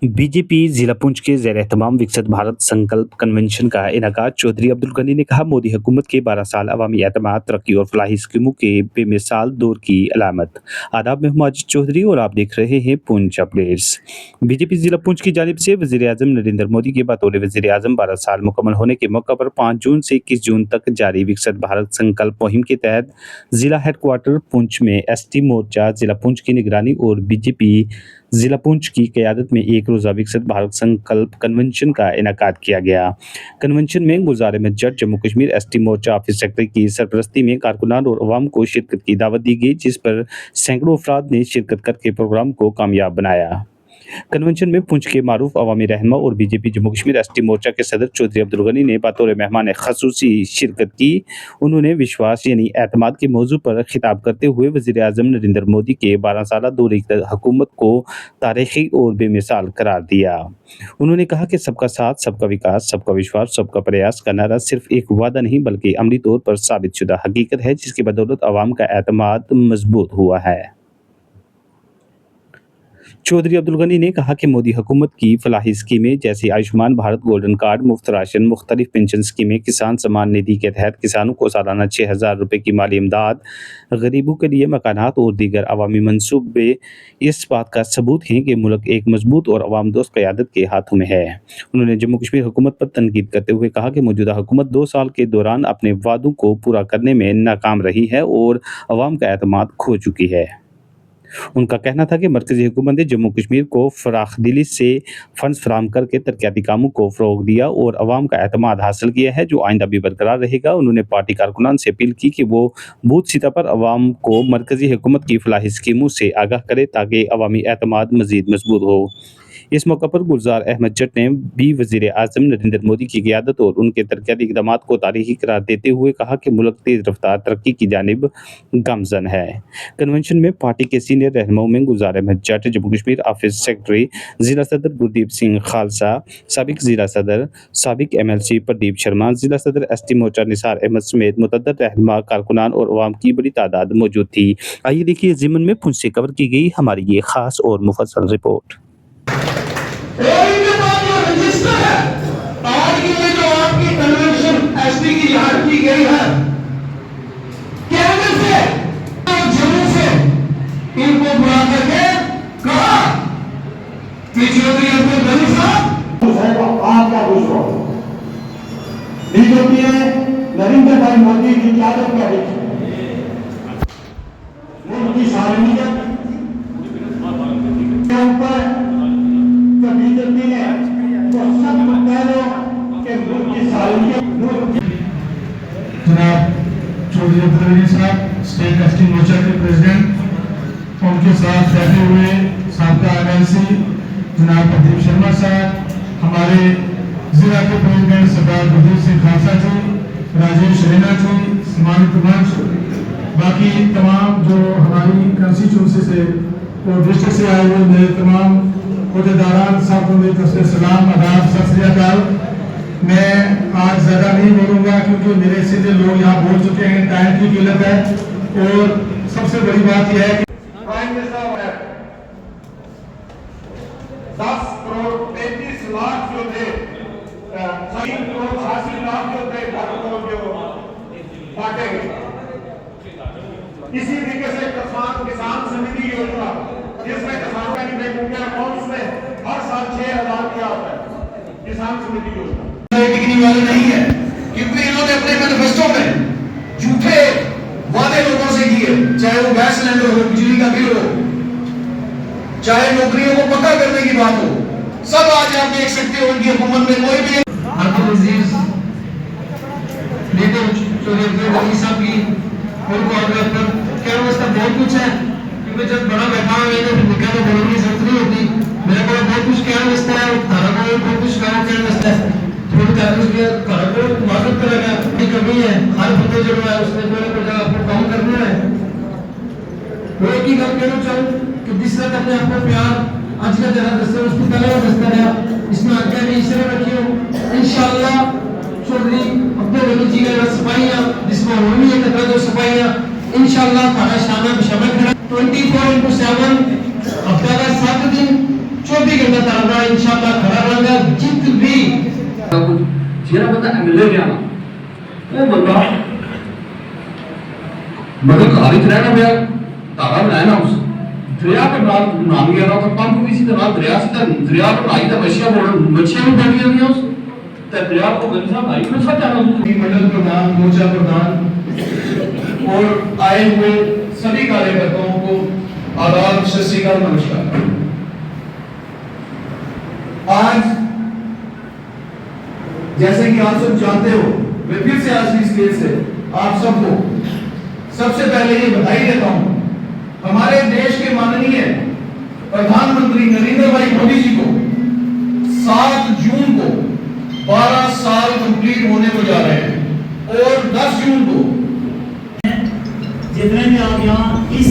BJP जिला पुंछ के ज़ेर-ए-एहतमाम विकसित भारत संकल्प कन्वेंशन का इनेकाद चौधरी अब्दुल गनी ने कहा, मोदी हुकूमत के 12 साल अवामी एतमाद, तरक्की और फलाही स्कीमों के बेमिसाल दौर की अलामत। आदाब, मैं हूं माजिद चौधरी और आप देख रहे हैं पुंछ अपडेट्स। बीजेपी जिला पुंछ की जानिब से वज़ीर-ए-आज़म नरेंद्र मोदी के बतौर वज़ीर-ए-आज़म 12 साल मुकम्मल होने के मौका पर 5 जून से 21 जून तक जारी विकसित भारत संकल्प मुहिम के तहत जिला हेडक्वार्टर पुंछ में एसटी मोर्चा जिला पुंछ की निगरानी और बीजेपी जिला पुंछ की क़यादत में एक रोज़ा विकसित भारत संकल्प कन्वेंशन का इनेकाद किया गया। कन्वेंशन में गुलजार अहमद जट जम्मू कश्मीर एसटी मोर्चा ऑफिस सेक्रेटरी की सरपरस्ती में कारकुनान और अवाम को शिरकत की दावत दी गई, जिस पर सैकड़ों अफराद ने शिरकत करके प्रोग्राम को कामयाब बनाया। कन्वेंशन में पुंछ के मारूफ अवामी रहनुमा और बीजेपी जम्मू कश्मीर एसटी मोर्चा के सदर चौधरी अब्दुल गनी ने बतौर मेहमान खसूसी शिरकत की। उन्होंने विश्वास यानी एतमाद के मौजू पर खिताब करते हुए वज़ीर-ए-आज़म नरेंद्र मोदी के 12 साला दौरे हुकूमत को तारीखी और बेमिसाल करार दिया। उन्होंने कहा कि सबका साथ, सबका विकास, सबका विश्वास, सबका प्रयास का नारा सिर्फ एक वादा नहीं बल्कि अमली तौर पर साबित शुदा हकीकत है, जिसकी बदौलत अवाम का एतमाद मजबूत हुआ है। चौधरी अब्दुल गनी ने कहा कि मोदी हुकूमत की फलाही स्कीमें जैसे आयुष्मान भारत गोल्डन कार्ड, मुफ्त राशन, मुख्तलिफ पेंशन स्कीमें, किसान सम्मान निधि के तहत किसानों को सालाना 6,000 रुपये की माली इमदाद, गरीबों के लिए मकानात और दीगर अवामी मनसूबे इस बात का सबूत हैं कि मुल्क एक मजबूत और अवाम दोस्त क़यादत के हाथों में है। उन्होंने जम्मू कश्मीर हुकूमत पर तनकीद करते हुए कहा कि मौजूदा हुकूमत 2 साल के दौरान अपने वादों को पूरा करने में नाकाम रही है और अवाम का एतमाद खो चुकी है। उनका कहना था कि मरकज़ी हुकूमत ने जम्मू कश्मीर को फराखदिली से फंड्स फराहम करके तरक्याती कामों को फ़रोग़ दिया और अवाम का एतमाद हासिल किया है, जो आइंदा भी बरकरार रहेगा। उन्होंने पार्टी कारकुनान से अपील की कि वो बूथ सतह पर अवाम को मरकज़ी हुकूमत की फलाही स्कीमों से आगाह करे ताकि अवामी एतमाद मज़ीद मजबूत हो। इस मौका पर गुलजार अहमद जट ने भी वज़ीर-ए-आज़म नरेंद्र मोदी की क़यादत और उनके तरक्याती इक़दामात को तारीख़ी करार देते हुए कहा कि मुल्क तेज़ रफ़्तार तरक्की की जानिब गामज़न है। कन्वेंशन में पार्टी के सीनियर रहनुमाओं में गुलजार अहमद जट जम्मू कश्मीर ऑफिस सेक्रेटरी, ज़िला सदर गुरदीप सिंह खालसा, साबिक़ ज़िला सदर, साबिक़ MLC प्रदीप शर्मा, ज़िला सदर एसटी मोर्चा निसार अहमद समेत मुतअद्दिद रहनुमा, कारकुनान और अवाम की बड़ी तादाद मौजूद थी। आइए देखिए ज़िमन में पुंछ से कवर की गई हमारी ये ख़ास और मुफस्सल रिपोर्ट। रजिस्टर है आज की जो आपकी कन्वेंशन एसपी की यहाँ की गई है, केंद्र से और जम्मू से इनको बुला करके कहा कि चौधरी अब्दुल गनी साहब आपका गुजरो बीजेपी ने नरेंद्र भाई मोदी की क़यादत में मुल्क की सार्वजनिक ऊपर बीजेपी ने तो सब पहले के मुल्क की सार्वजनिक जनाब चौधरी अब्दुल गनी साहब स्टेट एसटी मोर्चा के प्रेसिडेंट, उनके साथ बैठे हुए साबका MLC जनाब प्रदीप शर्मा साहब, हमारे जिला के प्रेसिडेंट सरदार गुरदीप सिंह खालसा जी, राजेश रैना जी, सम्मानित मंच, बाकी तमाम जो हमारी कंस्टिट्यूंसी से और डिस्ट्रिक्ट से आए हुए मेरे तमाम अहदेदारान साहब को मेरी तरफ से सलाम, आदाब, सत श्री अकाल। मैं आज ज़्यादा नहीं बोलूँगा क्योंकि मेरे सीधे लोग यहाँ बोल चुके हैं, टाइम की किल्लत है। और सबसे बड़ी बात यह है कि 10 करोड़ 33 लाख जो थे, 3 करोड़ 86 लाख जो थे घरों जो बांटे गए। इसी तरीके से किसान समिति योजना, जिसमें किसानों का मुखिया अकाउंट्स में हर साल 6,000 दिया होता है, किसान समिति योजना टिकने वाले नहीं है, क्योंकि इन्होंने अपने मैनिफेस्टो में झूठे वादे लोगों से किए, चाहे वो गैस सिलेंडर हो, बिजली का बिल हो, चाहे नौकरियों को पक्का करने की बात हो, सब आज आप देख सकते हो उनकी हुकूमत में कोई भी चौधरी अब्दुल गनी साहब की उनको आगे पर क्या व्यवस्था बहुत कुछ है, क्योंकि जब बड़ा बैठा हुआ है तो निकाल तो बोलने की जरूरत नहीं होती। मेरे को बहुत कुछ क्या व्यवस्था है, धारा को बहुत कुछ क्या व्यवस्था है, थोड़ी कागज के धारा को मदद करेगा, कमी है, हर बंदे जो है उसने कोई ना कोई जगह आपको काम करना है। वो एक ही काम कहना चाहूँ कि जिस तरह अपने आप को प्यार आज का जरा दस्ता उसको पहले दस्ता है, इसमें आज्ञा नहीं इस तरह रखियो। इंशाअल्लाह चौधरी अब्दुल गनी जी का सफाइयाँ जिसमें होनी है तथा जो सफाइयाँ इंशाअल्लाह थाना शाना शामिल 24/7 हफ्ता का 7 दिन 24 घंटे तरह इंशाल्लाह खड़ा रहेगा जित भी जेड़ा बंदा एमएलए गया ना वो बंदा मगर घर ही रहना पड़ा तारा बनाया ना उस दरिया पर नाम गया था पंप भी सी तरह दरिया पर आई था मछलियां भी बढ़ गई उस दरिया को गंजा भाई को सब जाना मंडल प्रधान, मोर्चा प्रधान और आए हुए सभी कार्यकर्ताओं को आदाब, सत श्री अकाल, नमस्कार। आज जैसे कि आप सब जानते हो, मैं फिर से आज की स्टेज से आप सबको सबसे पहले ये बधाई देता हूं हमारे देश के माननीय प्रधानमंत्री नरेंद्र भाई मोदी जी को 7 जून को 12 साल कंप्लीट होने को जा रहे हैं और 10 जून को जितने भी आप यहाँ इस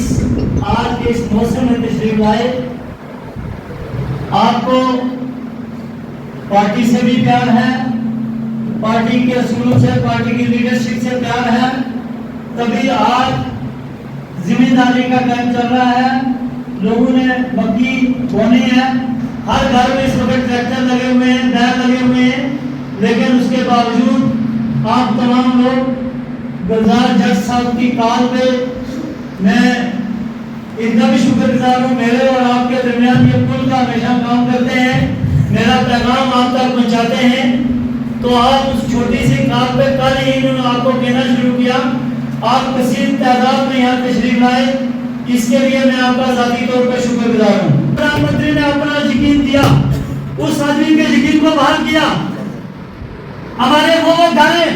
आज के इस मौसम में तशरीफ लाए, आपको पार्टी से भी प्यार है, पार्टी के असूलों से, पार्टी की लीडरशिप से प्यार है, तभी आज जिम्मेदारी का काम चल रहा है। लोगों ने मक्की बोनी है, हर घर में इस वक्त ट्रैक्टर लगे हुए हैं, बैल लगे हुए हैं, लेकिन उसके बावजूद आप तमाम लोग गुलजार जज साहब की कॉल पे मैं इनका भी शुक्रगुजार हूँ। मेरे और आपके दरमियान ये पुल का हमेशा काम करते हैं, मेरा पैगाम आप तक पहुँचाते हैं। तो आप उस छोटी सी कॉल पे कल ही इन्होंने आपको कहना शुरू किया, आप कसीर तादाद में यहाँ तशरीफ लाए, इसके लिए मैं आपका जाती तौर पर शुक्रगुजार हूँ। प्रधानमंत्री ने अपना यकीन दिया, उस आदमी के यकीन को बहाल किया। हमारे वो घर हैं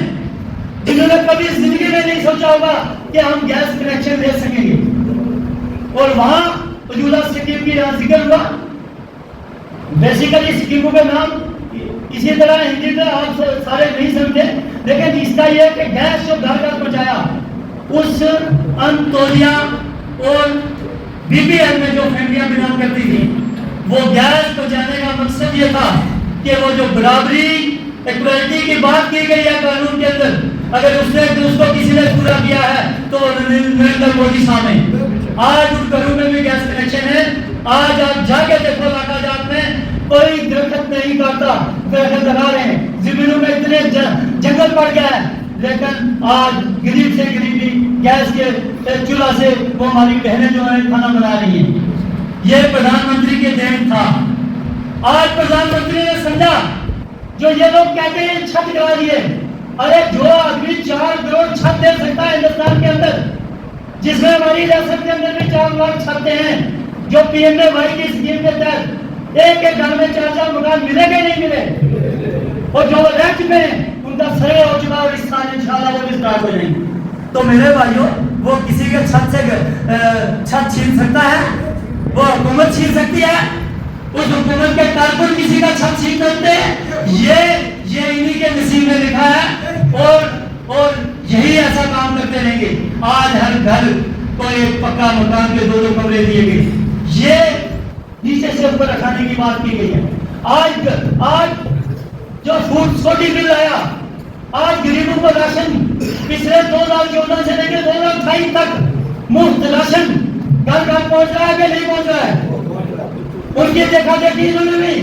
जिन्होंने कभी जिंदगी में नहीं सोचा होगा कि हम गैस कनेक्शन ले सकेंगे, और वहां उज्ज्वला स्कीम की यहाँ जिक्र हुआ। बेसिकली स्कीमों का नाम इसी तरह हिंदी में आप सारे नहीं समझे, लेकिन इसका यह कि गैस जो घर घर पहुंचाया, उस अंत्योदया और बीपीएल में जो फैमिलियां बिलोंग करती थी, वो गैस पहुंचाने का मकसद ये था कि वो जो बराबरी इक्वलिटी की बात की गई है कानून के अंदर, अगर उसको किसी ने पूरा किया है तो नरेंद्र मोदी साहब हैं। आज उन घरों में भी गैस कनेक्शन है। आज आप जाके देखो लाकाजात में कोई दरख्त नहीं काटता, दरख्त लगा रहे हैं, जमीनों में इतने जंगल पड़ गया है, लेकिन आज गरीब से गरीबी गैस के चूल्हा से वो हमारी बहनें जो है खाना बना रही हैं। ये प्रधानमंत्री के देन था। आज प्रधानमंत्री ने समझा, जो ये लोग कहते हैं छत गिरा दिए, अरे जो आदमी 4 करोड़ छत दे सकता है हिंदुस्तान के अंदर, जिसमें हमारी रियासत के अंदर भी 4 लाख छतें हैं, जो पीएमएवाई की स्कीम के तहत एक एक घर में 4-4 मकान मिलेंगे नहीं मिले, और जो रेंट में उनका सर्वे हो चुका और इस साल इंशाल्लाह वो भी स्टार्ट हो जाएंगे। तो मेरे भाइयों, वो किसी के छत से छत छीन सकता है, वो हुकूमत छीन सकती है, उस हुकूमत के कारकुन किसी का छत छीन सकते हैं, ये इन्हीं के नसीब में लिखा है, और यही ऐसा काम करते रहेंगे। आज हर घर को एक पक्का मकान के 2-2 कमरे दिए गए, ये नीचे से ऊपर रखाने की बात की गई है। आज जो फूड सिक्योरिटी बिल आया, आज गरीबों को राशन पिछले 2014 से लेकर 2028 तक मुफ्त राशन घर घर पहुंच रहा है कि नहीं पहुंच रहा है? उनकी देखा देखी इन्होंने भी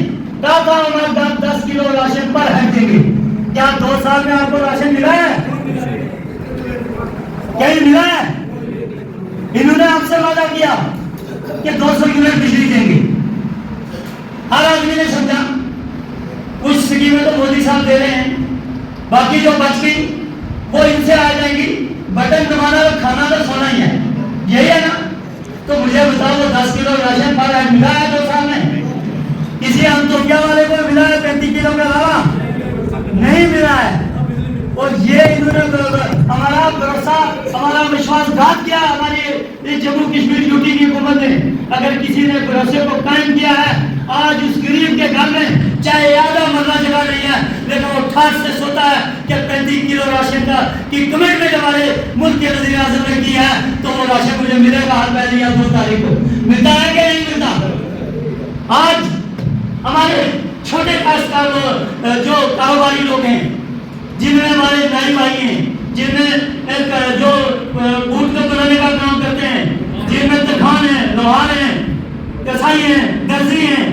कहा था हमारा 10 किलो राशन पर हेड देंगे। क्या 2 साल में आपको राशन मिला है? कहीं मिला है? इन्होंने आपसे वादा किया कि 200 यूनिट बिजली देंगे, हर आदमी ने समझा कुछ स्कीमें तो मोदी साहब दे रहे हैं, बाकी जो बच गई वो इनसे आ जाएंगी। बटन दबाना और खाना तो सोना ही है, यही है ना? तो मुझे बताओ, वो 10 किलो राशन पर हेड मिला है 2 साल में? किसी अंत्योदया वाले को मिला है 35 किलो के अलावा? नहीं मिला है। और ये इन्होंने हमारा भरोसा, हमारा विश्वासघात किया हमारी जम्मू कश्मीर यूटी की हुकूमत ने। अगर किसी ने भरोसे को कायम किया है, आज उस गरीब के घर में चाहे आधा मरना जगह नहीं है, लेकिन वो ठाठ से सोता है कि 35 किलो राशन का की कमिटमेंट हमारे मुल्क के वज़ीर आज़म ने की है, तो वो राशन मुझे मिलेगा हर पहली या 2 तारीख को। मिलता है कि नहीं मिलता? आज हमारे छोटे काश्तकार जो कारोबारी लोग हैं, जिनमें हमारे नाई भाई हैं, जिनमें जो बूट को बनाने का काम करते हैं, जिनमें तखान है, लोहार हैं, कसाई हैं, दर्जी हैं,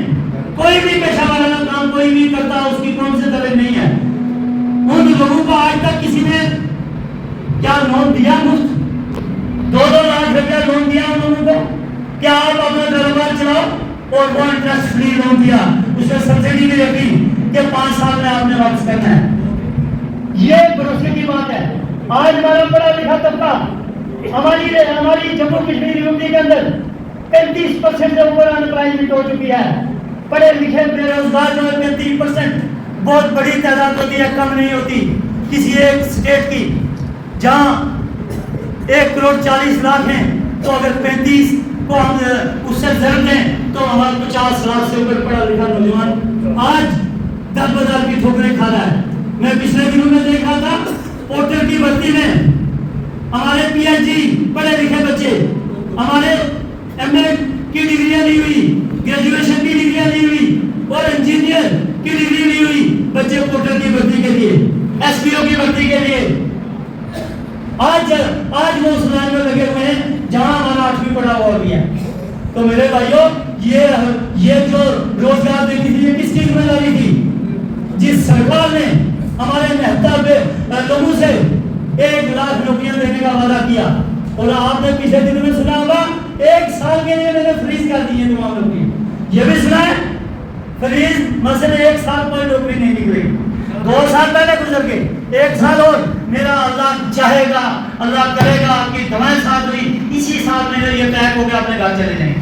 लोगों को आज तक किसी ने क्या लोन दिया मुफ्त? 2-2 लाख रुपया लोन दिया उन लोगों को? क्या आप अपना कारोबार चलाओ और वो इंटरेस्ट फ्री लोन दिया, उसमें सब्सिडी भी रखी कि 5 साल में आपने वापस करना है। ये भरोसे की बात है। आज हमारा पढ़ा लिखा तबका हमारी जम्मू कश्मीर यूनिवर्सिटी के अंदर 35% से ऊपर अनएम्प्लॉयमेंट हो चुकी है। पढ़े लिखे बेरोजगार जो 35% बहुत बड़ी तादाद होती है, कम नहीं होती किसी एक स्टेट की। जहां 1,40,00,000 हैं तो अगर 35 को हम उससे जरूर दें तो हमारा 50 लाख से ऊपर पढ़ा लिखा नौजवान आज दर बदर की ठोकरें खा रहा है। मैं पिछले दिनों में देख रहा था पोर्टर की भर्ती में हमारे पीएचडी पढ़े लिखे बच्चे, हमारे एमए की डिग्रियां ली हुई, ग्रेजुएशन की डिग्रियां ली हुई और इंजीनियर की डिग्री ली हुई बच्चे पोर्टर की भर्ती के लिए, एसपीओ की भर्ती के लिए आज वो उस लाइन में लगे हुए हैं जहां हमारा 8वीं पढ़ा हुआ भी है। तो मेरे भाइयों, ये जो रोजगार देती थी ये किसकी जिम्मेदारी थी? जिस सरकार ने हमारे 79 लोगों से 1 लाख नौकरियां देने का वादा किया और आपने पिछले दिन में सुना होगा 1 साल के लिए मैंने फ्रीज कर दी है तमाम नौकरी। ये भी सुना है फ्रीज मसले 1 साल कोई नौकरी नहीं निकलेगी। 2 साल पहले गुजर गए, 1 साल और मेरा अल्लाह चाहेगा, अल्लाह करेगा, आपकी दवाएं साथ हुई, इसी साल मेरे ये तय हो गया अपने घर चले जाएंगे।